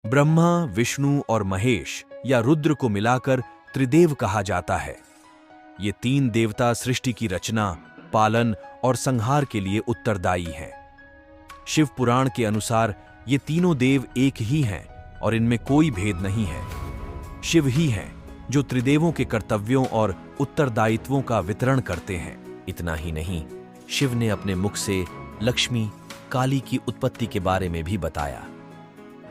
ब्रह्मा, विष्णु और महेश या रुद्र को मिलाकर त्रिदेव कहा जाता है। ये तीन देवता सृष्टि की रचना, पालन और संहार के लिए उत्तरदायी हैं। शिव पुराण के अनुसार ये तीनों देव एक ही हैं और इनमें कोई भेद नहीं है। शिव ही हैं जो त्रिदेवों के कर्तव्यों और उत्तरदायित्वों का वितरण करते हैं। इतना ही नहीं, शिव ने अपने मुख से लक्ष्मी, काली की उत्पत्ति के बारे में भी बताया।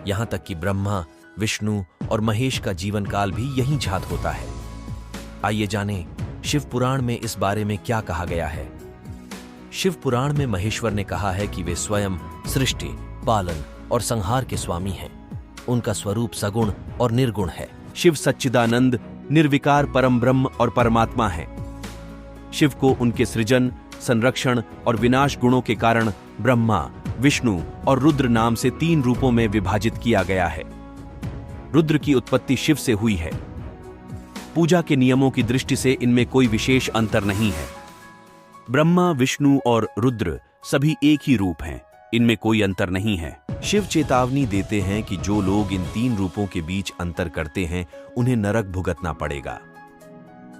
यहां तक कि ब्रह्मा, विष्णु और महेश का जीवन काल भी यहीं झात होता है। आइए जानें शिव पुराण में इस बारे में क्या कहा गया है। शिव पुराण में महेश्वर ने कहा है कि वे स्वयं सृष्टि, पालन और संहार के स्वामी हैं। उनका स्वरूप सगुण और निर्गुण है। शिव सच्चिदानंद, निर्विकार परम ब्रह्म और परमात्मा हैं। शिव को उनके सृजन, संरक्षण और विनाश गुणों के कारण ब्रह्मा, विष्णु और रुद्र नाम से तीन रूपों में विभाजित किया गया है। रुद्र की उत्पत्ति शिव से हुई है। पूजा के नियमों की दृष्टि से इनमें कोई विशेष अंतर नहीं है। ब्रह्मा, विष्णु और रुद्र सभी एक ही रूप हैं, इनमें कोई अंतर नहीं है। शिव चेतावनी देते हैं कि जो लोग इन तीन रूपों के बीच अंतर करते हैं उन्हें नरक भुगतना पड़ेगा।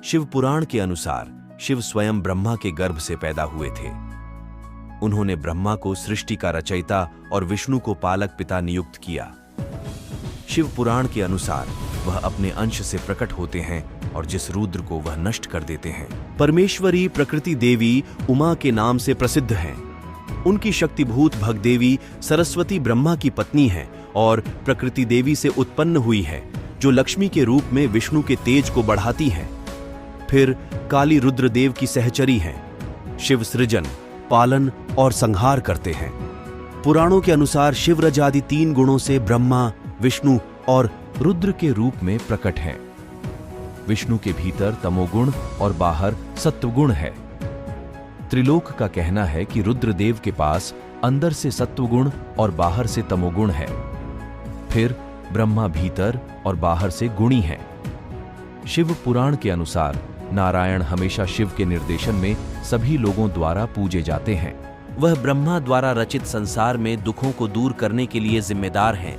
शिव पुराण के अनुसार शिव स्वयं ब्रह्मा के गर्भ से पैदा हुए थे। उन्होंने ब्रह्मा को सृष्टि का रचयिता और विष्णु को पालक पिता नियुक्त किया। शिव पुराण के अनुसार वह अपने अंश से प्रकट होते हैं और जिस रुद्र को वह नष्ट कर देते हैं। परमेश्वरी प्रकृति देवी उमा के नाम से प्रसिद्ध हैं। उनकी शक्तिभूत भगदेवी सरस्वती ब्रह्मा की पत्नी है और प्रकृति देवी से उत्पन्न हुई है, जो लक्ष्मी के रूप में विष्णु के तेज को बढ़ाती है। फिर काली रुद्रदेव की सहचरी हैं। शिव सृजन, पालन और संहार करते हैं। पुराणों के अनुसार शिव रज आदि तीन गुणों से ब्रह्मा, विष्णु और रुद्र के रूप में प्रकट हैं। विष्णु के भीतर तमोगुण और बाहर सत्वगुण है। त्रिलोक का कहना है कि रुद्रदेव के पास अंदर से सत्वगुण और बाहर से तमोगुण है। फिर ब्रह्मा भीतर और बाहर से गुणी है। शिव पुराण के अनुसार नारायण हमेशा शिव के निर्देशन में सभी लोगों द्वारा पूजे जाते हैं। वह ब्रह्मा द्वारा रचित संसार में दुखों को दूर करने के लिए जिम्मेदार हैं।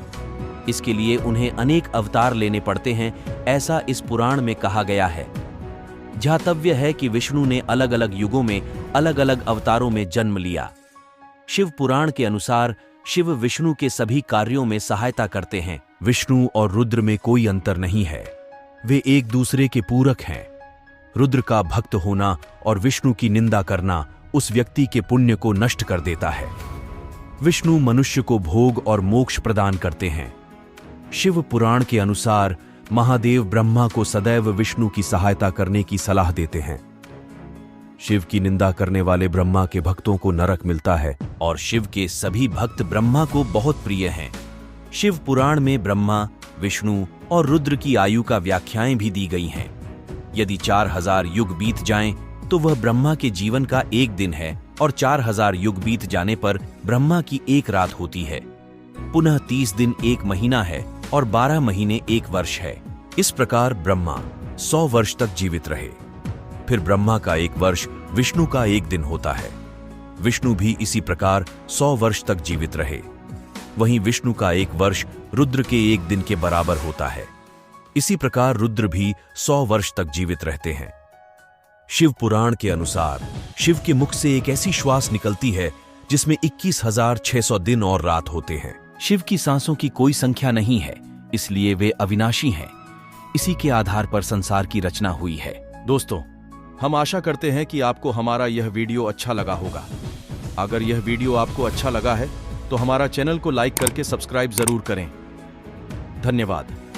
इसके लिए उन्हें अनेक अवतार लेने पड़ते हैं, ऐसा इस पुराण में कहा गया है। ध्यातव्य है कि विष्णु ने अलग अलग युगों में अलग अलग अवतारों में जन्म लिया। शिव पुराण के अनुसार शिव विष्णु के सभी कार्यों में सहायता करते हैं। विष्णु और रुद्र में कोई अंतर नहीं है, वे एक दूसरे के पूरक हैं। रुद्र का भक्त होना और विष्णु की निंदा करना उस व्यक्ति के पुण्य को नष्ट कर देता है। विष्णु मनुष्य को भोग और मोक्ष प्रदान करते हैं। शिव पुराण के अनुसार महादेव ब्रह्मा को सदैव विष्णु की सहायता करने की सलाह देते हैं। शिव की निंदा करने वाले ब्रह्मा के भक्तों को नरक मिलता है और शिव के सभी भक्त ब्रह्मा को बहुत प्रिय हैं। शिव पुराण में ब्रह्मा, विष्णु और रुद्र की आयु का व्याख्याएं भी दी गई हैं। यदि 4000 युग बीत जाएं तो वह ब्रह्मा के जीवन का एक दिन है और 4000 युग बीत जाने पर ब्रह्मा की एक रात होती है। पुनः 30 दिन एक महीना है और 12 महीने एक वर्ष है। इस प्रकार ब्रह्मा 100 वर्ष तक जीवित रहे। फिर ब्रह्मा का एक वर्ष विष्णु का एक दिन होता है। विष्णु भी इसी प्रकार 100 वर्ष तक जीवित रहे। वहीं विष्णु का एक वर्ष रुद्र के एक दिन के बराबर होता है। इसी प्रकार रुद्र भी 100 वर्ष तक जीवित रहते हैं। शिव पुराण के अनुसार शिव के मुख से एक ऐसी श्वास निकलती है जिसमें 21,600 दिन और रात होते हैं। शिव की सांसों की कोई संख्या नहीं है, इसलिए वे अविनाशी हैं। इसी के आधार पर संसार की रचना हुई है। दोस्तों, हम आशा करते हैं कि आपको हमारा यह वीडियो अच्छा लगा होगा। अगर यह वीडियो आपको अच्छा लगा है तो हमारा चैनल को लाइक करके सब्सक्राइब जरूर करें। धन्यवाद।